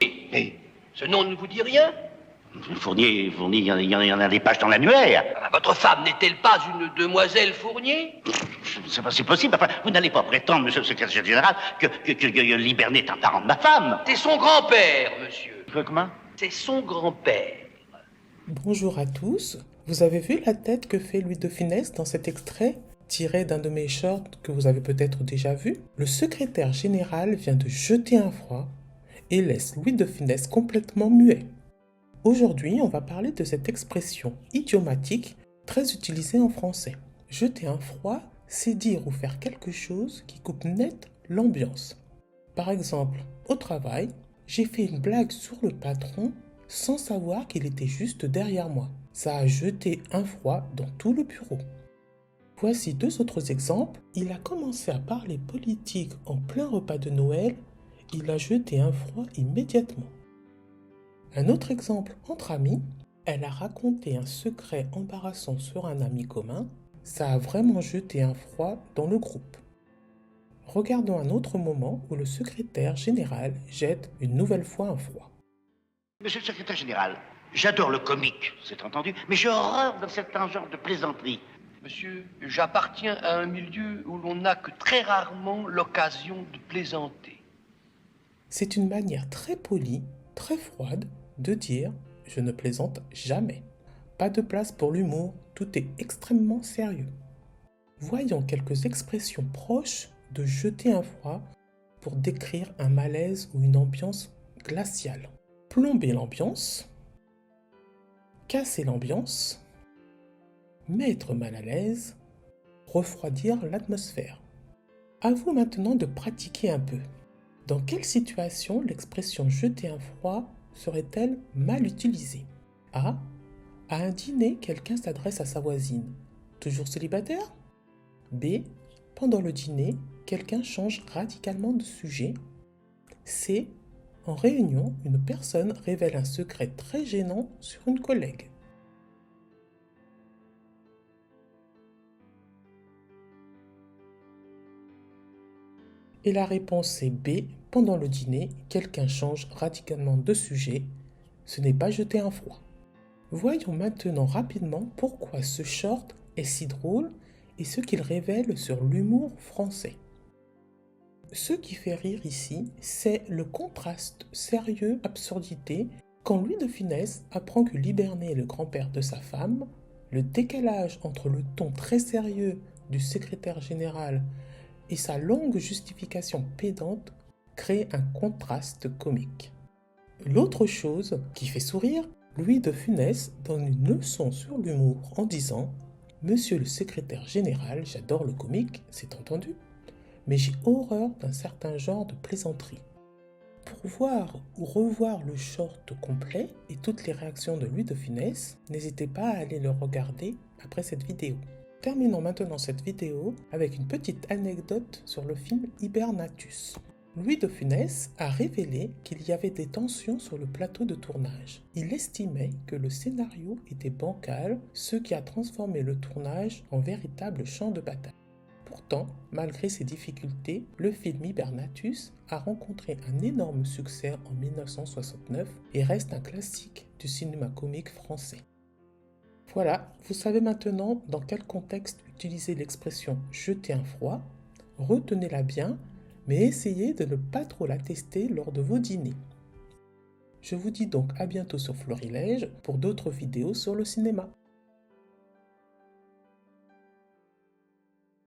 Et Ce nom ne vous dit rien? Fournier, il y en a des pages dans l'annuaire. Votre femme n'est-elle pas une demoiselle Fournier? Je ne sais pas si c'est possible. Enfin, vous n'allez pas prétendre, monsieur le secrétaire général, que Libernet est un parent de ma femme. C'est son grand-père, monsieur. Comment? C'est son grand-père. Bonjour à tous. Vous avez vu la tête que fait Louis de Funès dans cet extrait tiré d'un de mes shorts que vous avez peut-être déjà vu? Le secrétaire général vient de jeter un froid et laisse Louis de Funès complètement muet. Aujourd'hui, on va parler de cette expression idiomatique très utilisée en français. Jeter un froid, c'est dire ou faire quelque chose qui coupe net l'ambiance. Par exemple, au travail, j'ai fait une blague sur le patron sans savoir qu'il était juste derrière moi. Ça a jeté un froid dans tout le bureau. Voici deux autres exemples. Il a commencé à parler politique en plein repas de Noël. Il a jeté un froid immédiatement. Un autre exemple entre amis, elle a raconté un secret embarrassant sur un ami commun. Ça a vraiment jeté un froid dans le groupe. Regardons un autre moment où le secrétaire général jette une nouvelle fois un froid. Monsieur le secrétaire général, j'adore le comique, c'est entendu, mais j'ai horreur de certains genres de plaisanteries. Monsieur, j'appartiens à un milieu où l'on n'a que très rarement l'occasion de plaisanter. C'est une manière très polie, très froide de dire « je ne plaisante jamais ». Pas de place pour l'humour, tout est extrêmement sérieux. Voyons quelques expressions proches de jeter un froid pour décrire un malaise ou une ambiance glaciale. Plomber l'ambiance, casser l'ambiance, mettre mal à l'aise, refroidir l'atmosphère. À vous maintenant de pratiquer un peu. Dans quelle situation l'expression jeter un froid serait-elle mal utilisée? A. À un dîner, quelqu'un s'adresse à sa voisine. Toujours célibataire? B. Pendant le dîner, quelqu'un change radicalement de sujet. C. En réunion, une personne révèle un secret très gênant sur une collègue. Et la réponse est B. Pendant le dîner, quelqu'un change radicalement de sujet. Ce n'est pas jeter un froid. Voyons maintenant rapidement pourquoi ce short est si drôle et ce qu'il révèle sur l'humour français. Ce qui fait rire ici, c'est le contraste sérieux-absurdité quand Louis de Funès apprend que Libernet est le grand-père de sa femme, le décalage entre le ton très sérieux du secrétaire général et sa longue justification pédante crée un contraste comique. L'autre chose qui fait sourire, Louis de Funès donne une leçon sur l'humour en disant « Monsieur le secrétaire général, j'adore le comique, c'est entendu, mais j'ai horreur d'un certain genre de plaisanterie. » Pour voir ou revoir le short complet et toutes les réactions de Louis de Funès, n'hésitez pas à aller le regarder après cette vidéo. Terminons maintenant cette vidéo avec une petite anecdote sur le film Hibernatus. Louis de Funès a révélé qu'il y avait des tensions sur le plateau de tournage. Il estimait que le scénario était bancal, ce qui a transformé le tournage en véritable champ de bataille. Pourtant, malgré ces difficultés, le film Hibernatus a rencontré un énorme succès en 1969 et reste un classique du cinéma comique français. Voilà, vous savez maintenant dans quel contexte utiliser l'expression « jeter un froid ». Retenez-la bien, mais essayez de ne pas trop la tester lors de vos dîners. Je vous dis donc à bientôt sur Florilège pour d'autres vidéos sur le cinéma.